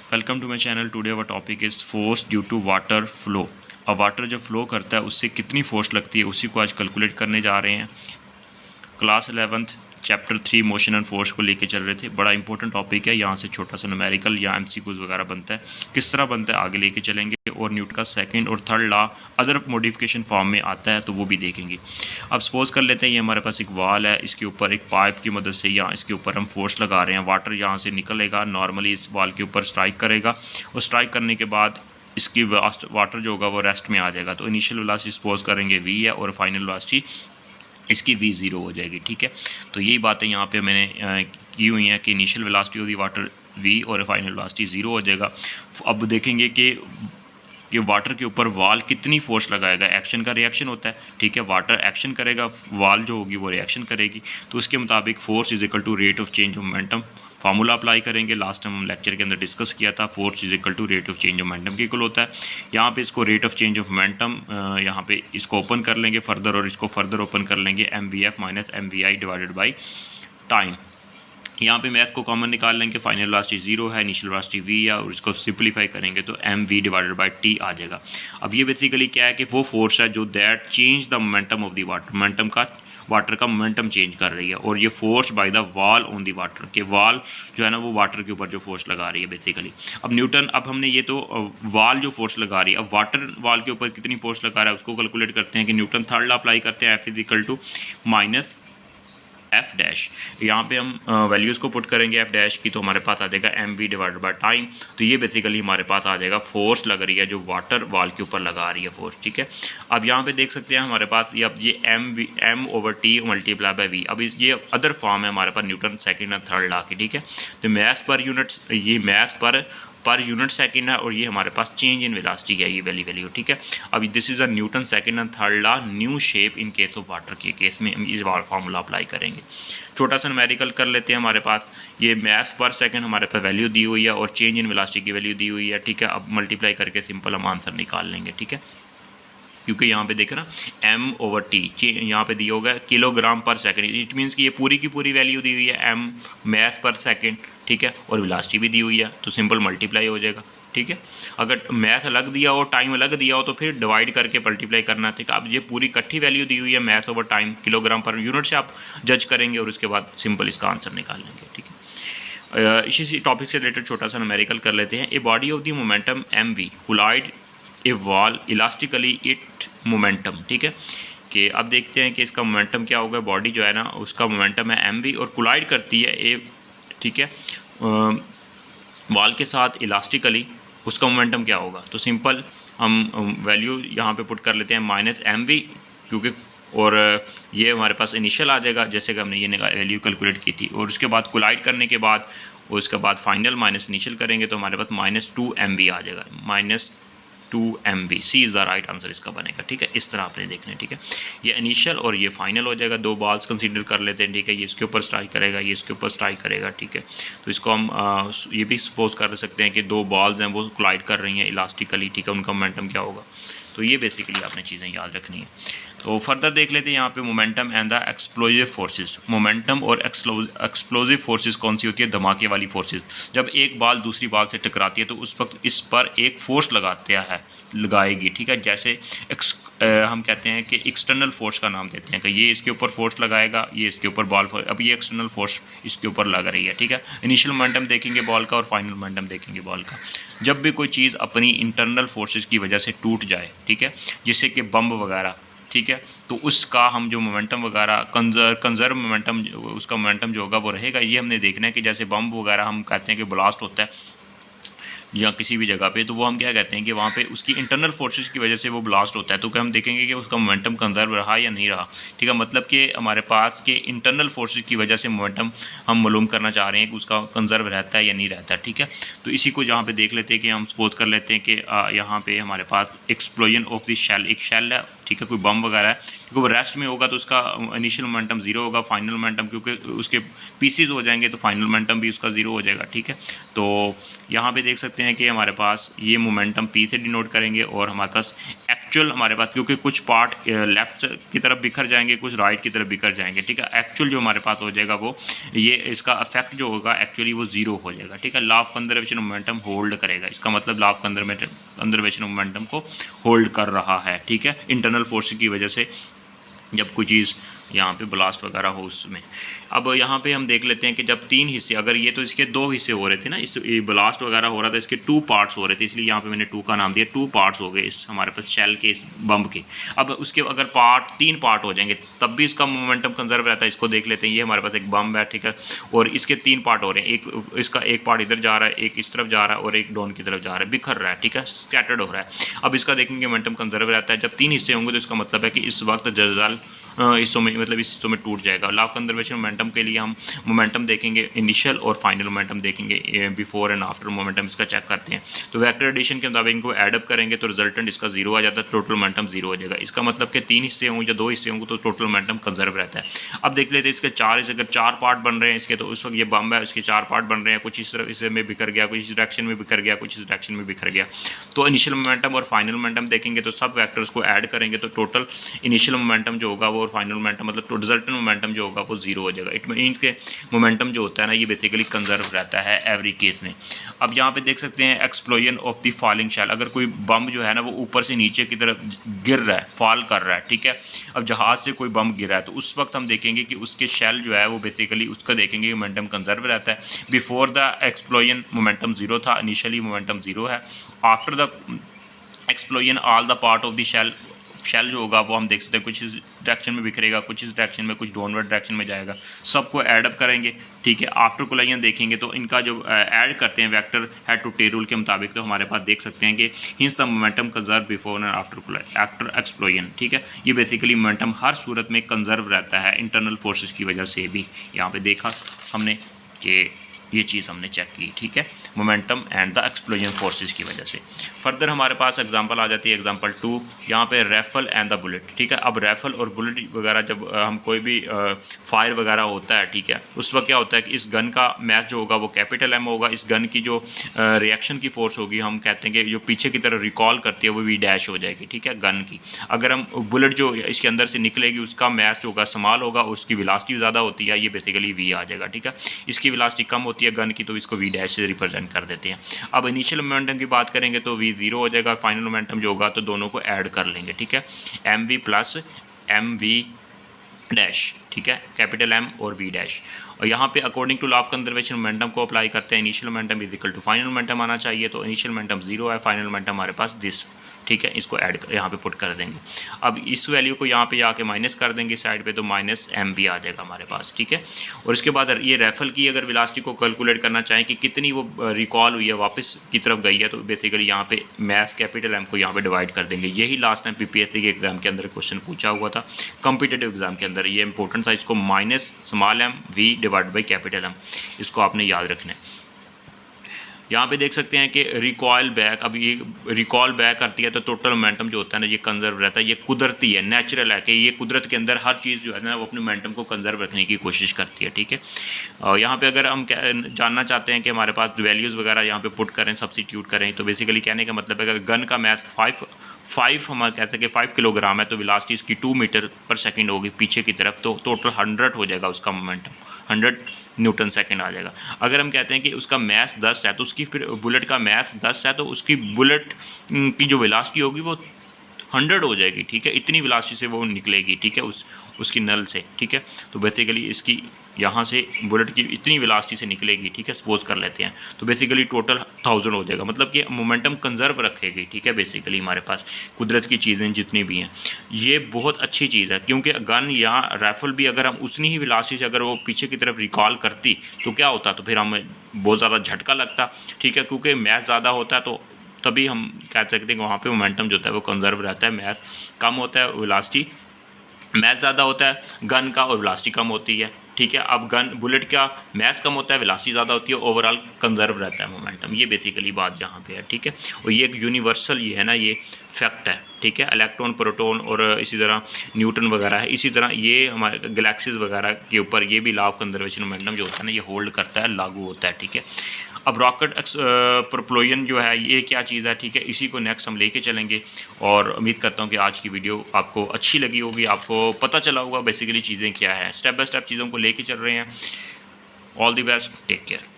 Welcome to my channel. Today our topic is force due to water flow. अब water जब flow करता है उससे कितनी फोर्स लगती है उसी को आज कैलकुलेट करने जा रहे हैं। Class 11th chapter 3 motion and force को लेके चल रहे थे। बड़ा इंपॉर्टेंट टॉपिक है, यहाँ से छोटा सा न्यूमेरिकल या एमसीक्यूज वगैरह बनता है। किस तरह बनता है आगे लेके चलेंगे, और न्यूटन का सेकंड और third law other modification form में आता है तो वो भी देखेंगे। अब सपोज कर लेते हैं ये हमारे पास एक वाल है, इसके ऊपर एक पाइप की मदद से या इसके ऊपर हम फोर्स लगा रहे हैं। वाटर यहाँ से निकलेगा, नॉर्मली इस वाल के ऊपर स्ट्राइक करेगा और स्ट्राइक करने के बाद इसकी वाटर जो होगा वो रेस्ट में आ जाएगा। तो इनिशियल वेलोसिटी सपोज करेंगे v है और फाइनल वेलोसिटी इसकी v ज़ीरो हो जाएगी। ठीक है, तो यही बातें यहाँ पे मैंने की हुई हैं कि इनिशियल वेलोसिटी होगी वाटर v और फाइनल वेलोसिटी ज़ीरो हो जाएगा। अब देखेंगे कि वाटर के ऊपर वाल कितनी फोर्स लगाएगा। एक्शन का रिएक्शन होता है, ठीक है, वाटर एक्शन करेगा, वाल जो होगी वो रिएक्शन करेगी। तो उसके मुताबिक force is equal to rate of change of momentum. Formula apply करेंगे, लास्ट टाइम हम लेक्चर के अंदर डिस्कस किया था। Force is equal to rate of change of momentum के इक्वल होता है। यहाँ पे इसको rate of change of momentum, यहाँ पे इसको ओपन कर लेंगे फर्दर और इसको फर्दर ओपन कर लेंगे mvf minus mvi divided by time. यहाँ पे मैथ को कॉमन निकाल लेंगे, फाइनल वेलोसिटी ज़ीरो है, इनिशियल वेलोसिटी v है, और इसको सिंपलीफाई करेंगे तो mv डिवाइडेड बाई t आ जाएगा। अब ये बेसिकली क्या है कि वो फोर्स है जो that change the momentum of the water, momentum का वाटर का मोमेंटम चेंज कर रही है, और ये फोर्स बाय द वाल ऑन द वाटर, के वाल जो है ना वो वाटर के ऊपर जो फोर्स लगा रही है बेसिकली। अब न्यूटन, अब हमने ये तो वाल जो फोर्स लगा रही है, अब वाटर वाल के ऊपर कितनी फोर्स लगा रहा है उसको कैलकुलेट करते हैं कि न्यूटन थर्ड लॉ अप्लाई करते हैं, F is equal to minus F dash. यहाँ पे हम वैल्यूज़ को पुट करेंगे एफ डैश की, तो हमारे पास आ जाएगा mv डिवाइडेड बाय टाइम। तो ये बेसिकली हमारे पास आ जाएगा फोर्स लग रही है जो वाटर वाल के ऊपर लगा रही है फोर्स। ठीक है, अब यहाँ पे देख सकते हैं हमारे पास ये अब ये m over T multiply by v। अब ये अदर फॉर्म है हमारे पास न्यूटन सेकंड और थर्ड लॉ की। ठीक है, तो मैथ पर यूनिट, ये मैथ पर यूनिट सेकंड है, और ये हमारे पास चेंज इन वेलोसिटी है, ये वैल्यू। ठीक है, अब this is a Newton second and third law new shape in case of water के केस में हम इस फार्मूला अप्लाई करेंगे। छोटा सा न्यूमेरिकल कर लेते हैं। हमारे पास ये मैथ पर सेकंड हमारे पास वैल्यू दी हुई है और चेंज इन वेलोसिटी की वैल्यू दी हुई है। ठीक है, अब मल्टीप्लाई करके सिंपल हम आंसर निकाल लेंगे। ठीक है, क्योंकि यहाँ पे देखें ना m ओवर टी यहाँ पे दिया होगा किलोग्राम पर सेकंड, इट मीन्स कि ये पूरी की पूरी वैल्यू दी हुई है m मैथ पर सेकंड। ठीक है, और वेलोसिटी भी दी हुई है, तो सिंपल मल्टीप्लाई हो जाएगा। ठीक है, अगर मैथ अलग दिया हो टाइम अलग दिया हो तो फिर डिवाइड करके मल्टीप्लाई करना। ठीक है, अब ये पूरी इकट्ठी वैल्यू दी हुई है math over time kilogram per unit से आप जज करेंगे और उसके बाद सिंपल इसका आंसर निकाल लेंगे। ठीक है, इसी टॉपिक से रिलेटेड छोटा सा न्यूमेरिकल कर लेते हैं। A body of the momentum mv collide a wall elastically it momentum. ठीक है, कि अब देखते हैं कि इसका मोमेंटम क्या होगा। बॉडी जो है ना उसका मोमेंटम है mv और कोलाइड करती है ए, ठीक है, वॉल के साथ इलास्टिकली, उसका मोमेंटम क्या होगा। तो सिंपल हम वैल्यू यहाँ पे पुट कर लेते हैं माइनस mv, क्योंकि और ये हमारे पास इनिशियल आ जाएगा जैसे कि हमने ये वैल्यू कैलकुलेट की थी, और उसके बाद कोलाइड करने के बाद उसके बाद फाइनल माइनस इनिशियल करेंगे तो हमारे पास -2 mv आ जाएगा, -2 mv। C is the right answer इसका बनेगा। ठीक है, इस तरह आपने देखना है। ठीक है, ये इनिशियल और ये फाइनल हो जाएगा। दो बॉल्स कंसीडर कर लेते हैं। ठीक है, ये इसके ऊपर स्ट्राइक करेगा, ये इसके ऊपर स्ट्राइक करेगा। ठीक है, तो इसको हम ये भी सपोज कर सकते हैं कि दो बॉल्स हैं वो कोलाइड कर रही हैं इलास्टिकली। ठीक है, उनका मोमेंटम क्या होगा। तो ये बेसिकली आपने चीज़ें याद रखनी है। तो फर्दर देख लेते हैं यहाँ पे momentum and the explosive forces. Momentum और एक्सप्लोजिव फोर्सेस कौन सी होती है, धमाके वाली फोर्सेस। जब एक बाल दूसरी बाल से टकराती है तो उस वक्त इस पर एक फोर्स लगाएगी। ठीक है, जैसे हम कहते हैं कि एक्सटर्नल फोर्स का नाम देते हैं कि ये इसके ऊपर फोर्स लगाएगा, ये इसके ऊपर बॉल फोर्स, अब ये एक्सटर्नल फोर्स इसके ऊपर लग रही है। ठीक है, इनिशियल मोमेंटम देखेंगे बॉल का और फाइनल मोमेंटम देखेंगे बॉल का। जब भी कोई चीज़ अपनी इंटरनल फोर्सेस की वजह से टूट जाए, ठीक है, जैसे कि बम वगैरह, ठीक है, तो उसका हम जो मोमेंटम वगैरह कंजर्व मोमेंटम, उसका मोमेंटम जो होगा वो रहेगा। ये हमने देखना है कि जैसे बम वगैरह हम कहते हैं कि ब्लास्ट होता है या किसी भी जगह पे, तो वो हम क्या कहते हैं कि वहाँ पे उसकी इंटरनल फोर्सेस की वजह से वो ब्लास्ट होता है। तो क्या हम देखेंगे कि उसका मोमेंटम कंजर्व रहा या नहीं रहा। ठीक है, मतलब कि हमारे पास के इंटरनल फोर्सेस की वजह से मोमेंटम हम मालूम करना चाह रहे हैं कि उसका कंजर्व रहता है या नहीं रहता। ठीक है, तो इसी को यहाँ पे देख लेते हैं कि हम सपोज कर लेते हैं कि यहाँ पे हमारे पास एक्सप्लोजन ऑफ द शेल, एक शेल है ठीक है, कोई बम वगैरह है, क्योंकि वो रेस्ट में होगा तो उसका इनिशियल मोमेंटम ज़ीरो होगा, फाइनल मोमेंटम क्योंकि उसके पीसीज हो जाएंगे तो फाइनल मोमेंटम भी उसका ज़ीरो हो जाएगा। ठीक है, तो यहाँ पे देख सकते हैं कि हमारे पास ये मोमेंटम पी से डिनोट करेंगे और हमारे पास एक्चुअल हमारे पास, क्योंकि कुछ पार्ट लेफ्ट की तरफ बिखर जाएंगे, कुछ राइट की तरफ बिखर जाएंगे। ठीक है, एक्चुअल जो हमारे पास हो जाएगा वो ये इसका इफेक्ट जो होगा एक्चुअली वो ज़ीरो हो जाएगा। ठीक है, law of conservation momentum hold करेगा, इसका मतलब लॉ ऑफ कंजर्वेशन मोमेंटम को होल्ड कर रहा है। ठीक है, इंटरनल फोर्स की वजह से जब कोई चीज़ यहाँ पे ब्लास्ट वगैरह हो उसमें। अब यहाँ पे हम देख लेते हैं कि जब तीन हिस्से, अगर ये तो इसके दो हिस्से हो रहे थे ना, इस ब्लास्ट वगैरह हो रहा था, इसके टू पार्ट्स हो रहे थे, इसलिए यहाँ पे मैंने टू का नाम दिया। टू पार्ट्स हो गए इस हमारे पास शेल के, इस बम के। अब उसके अगर तीन पार्ट हो जाएंगे तब भी इसका मोमेंटम कंजर्व रहता है। इसको देख लेते हैं, ये हमारे पास एक बम है। ठीक है, और इसके तीन पार्ट हो रहे हैं, एक इसका एक पार्ट इधर जा रहा है, एक इस तरफ जा रहा है और एक डाउन की तरफ जा रहा है, बिखर रहा है। ठीक है, स्कैटर्ड हो रहा है। अब इसका देखेंगे मोमेंटम कंजर्व रहता है। जब तीन हिस्से होंगे तो इसका मतलब है कि इस वक्त जर्जल हिस्सों में, मतलब इस हिस्सों में टूट जाएगा। लॉ ऑफ कंजर्वेशन मोमेंटम के लिए हम मोमेंटम देखेंगे, इनिशियल और फाइनल मोमेंटम देखेंगे, बिफोर एंड आफ्टर मोमेंटम इसका चेक करते हैं। तो वेक्टर एडिशन के मुताबिक इनको एडअप करेंगे तो रिजल्टेंट इसका जीरो आ जाता है, टोटल मोमेंटम जीरो हो जाएगा। इसका मतलब कि तीन हिस्से होंगे या दो हिस्से होंगे तो टोटल मोमेंटम कंजर्व रहता है। अब देख लेते हैं इसके अगर चार पार्ट बन रहे हैं इसके, तो उस वक्त ये बम है, इसके चार पार्ट बन रहे हैं, कुछ इस तरह इस में बिखर गया, कुछ इस डायरेक्शन में बिखर गया, कुछ इस डायरेक्शन में बिखर गया। तो इनिशियल मोमेंटम और फाइनल मोमेंटम देखेंगे तो सब वैक्टर्स को ऐड करेंगे तो टोटल इनिशियल मोमेंटम जो होगा वो और फाइनल मोमेंटम मतलब तो रिजल्टेंट मोमेंटम जो होगा वो जीरो हो जाएगा। इट मीन्स के मोमेंटम जो होता है ना ये बेसिकली कंजर्व रहता है एवरी केस में। अब यहाँ पे देख सकते हैं explosion of the falling shell, अगर कोई बम जो है ना वो ऊपर से नीचे की तरफ गिर रहा है, फॉल कर रहा है। ठीक है, अब जहाज़ से कोई बम गिरा है तो उस वक्त हम देखेंगे कि उसके शेल जो है वो बेसिकली उसका देखेंगे मोमेंटम कंजर्व रहता है। Before the explosion momentum zero था, इनिशियली मोमेंटम जीरो है। After the explosion all the part of the shell जो होगा वो हम देख सकते हैं कुछ इस डायरेक्शन में बिखरेगा, कुछ इस डायरेक्शन में, कुछ डाउनवर्ड डायरेक्शन में जाएगा, सबको ऐड अप करेंगे। ठीक है, आफ्टर कोलाइजन देखेंगे तो इनका जो ऐड करते हैं vector head to tail rule के मुताबिक, तो हमारे पास देख सकते हैं कि hence the momentum conserve before and after explosion. ठीक है, ये बेसिकली मोमेंटम हर सूरत में कंजर्व रहता है इंटरनल फोर्सेस की वजह से भी। यहाँ पे देखा हमने कि ये चीज़ हमने चेक की। ठीक है, momentum and the explosion forces की वजह से। फर्दर हमारे पास एग्जांपल आ जाती है, एग्जांपल 2 यहाँ पे राइफल एंड द बुलेट। ठीक है, अब राइफल और बुलेट वगैरह जब हम कोई भी फायर वगैरह होता है, ठीक है, उस वक्त क्या होता है कि इस गन का मैच जो होगा वो कैपिटल एम होगा। इस गन की जो रिएक्शन की फोर्स होगी हम कहते हैं कि जो पीछे की तरफ रिकॉल करती है वो वी डैश हो जाएगी। ठीक है, गन की अगर हम बुलेट जो इसके अंदर से निकलेगी उसका मैच जो होगा स्मॉल होगा, उसकी वेलोसिटी ज़्यादा होती है, ये बेसिकली वी आ जाएगा। ठीक है, इसकी वेलोसिटी कम होती है गन की तो इसको वी डैश से रिप्रेजेंट कर देते हैं। अब इनिशियल मोमेंटम की बात करेंगे तो वी जीरो हो जाएगा, फाइनल मोमेंटम जो होगा तो दोनों को ऐड कर लेंगे। ठीक है, M V plus M V dash. ठीक है, कैपिटल एम और वी डैश। और यहाँ पे according to law of conservation momentum को अप्लाई करते हैं। Initial momentum is equal to final momentum आना चाहिए, तो इनिशियल मोमेंटम जीरो है, फाइनल मोमेंटम हमारे पास दिस। ठीक है, इसको ऐड यहाँ पे पुट कर देंगे। अब इस वैल्यू को यहाँ पे आके माइनस कर देंगे साइड पे, तो माइनस एम भी आ जाएगा हमारे पास। ठीक है, और इसके बाद ये राइफल की अगर वेलोसिटी को कैलकुलेट करना चाहें कि कितनी वो रिकॉल हुई है, वापस की तरफ गई है, तो बेसिकली यहाँ पे मैथ कैपिटल एम को यहाँ पे डिवाइड कर देंगे। यही लास्ट टाइम पीपीएससी के एग्जाम के अंदर क्वेश्चन पूछा हुआ था, कॉम्पिटिटिव एग्जाम के अंदर ये इंपॉर्टेंट था। इसको minus small M V divide by capital M, इसको आपने याद रखना है। यहाँ पे देख सकते हैं कि रिकॉयल बैक, अब ये रिकॉल बैक करती है तो टोटल मोमेंटम जो होता है ना ये कंजर्व रहता है। ये कुदरती है, नेचुरल है कि ये कुदरत के अंदर हर चीज़ जो है ना वो अपने मोमेंटम को कंजर्व रखने की कोशिश करती है। ठीक है, और यहाँ पे अगर हम जानना चाहते हैं कि हमारे पास वैल्यूज़ वगैरह यहाँ पे पुट करें, सब्सिट्यूट करें, तो बेसिकली कहने का मतलब है कि गन का मैथ 5 हम कहते हैं कि 5 किलोग्राम है, तो वेलोसिटी इसकी 2 मीटर पर सेकंड होगी पीछे की तरफ, तो टोटल 100 हो जाएगा उसका मोमेंटम, 100 न्यूटन सेकंड आ जाएगा। अगर हम कहते हैं कि उसका मैथ 10 है तो उसकी फिर बुलेट का मैथ 10 है तो उसकी बुलेट की जो वेलोसिटी होगी वो 100 हो जाएगी। ठीक है, इतनी वेलोसिटी से वो निकलेगी। ठीक है, उसकी नल से। ठीक है, तो बेसिकली इसकी यहाँ से बुलेट की इतनी वेलोसिटी से निकलेगी। ठीक है, सपोज कर लेते हैं, तो बेसिकली टोटल 1000 हो जाएगा, मतलब कि मोमेंटम कंजर्व रखेगी। ठीक है, बेसिकली हमारे पास कुदरत की चीज़ें जितनी भी हैं ये बहुत अच्छी चीज़ है, क्योंकि गन या राइफल भी अगर हम उतनी ही वेलोसिटी से अगर वो पीछे की तरफ रिकॉल करती तो क्या होता, तो फिर हमें बहुत ज़्यादा झटका लगता। ठीक है, क्योंकि मैथ ज़्यादा होता है तो तभी हम कह सकते हैं कि वहाँ पे मोमेंटम जो होता है वो कंजर्व रहता है। मैथ कम होता है, वेलोसिटी मैथ ज़्यादा होता है गन का और वेलोसिटी कम होती है। ठीक है, अब बुलेट का मैथ कम होता है, वेलोसिटी ज़्यादा होती है, ओवरऑल कंजर्व रहता है मोमेंटम। ये बेसिकली बात यहाँ पे है। ठीक है, और ये एक यूनिवर्सल ये है ना, ये फैक्ट है। ठीक है, इलेक्ट्रॉन, प्रोटॉन और इसी तरह न्यूटन वगैरह है। इसी तरह ये हमारे गैलेक्सीज वगैरह के ऊपर ये भी लॉ ऑफ कंजर्वेशन मोमेंटम जो होता है ना, ये होल्ड करता है, लागू होता है, ठीक है। अब रॉकेट प्रोपेल्शन जो है ये क्या चीज़ है, ठीक है, इसी को नेक्स्ट हम लेके चलेंगे। और उम्मीद करता हूँ कि आज की वीडियो आपको अच्छी लगी होगी, आपको पता चला होगा बेसिकली चीज़ें क्या हैं। स्टेप बाय स्टेप चीज़ों को लेके चल रहे हैं। All the best, take care.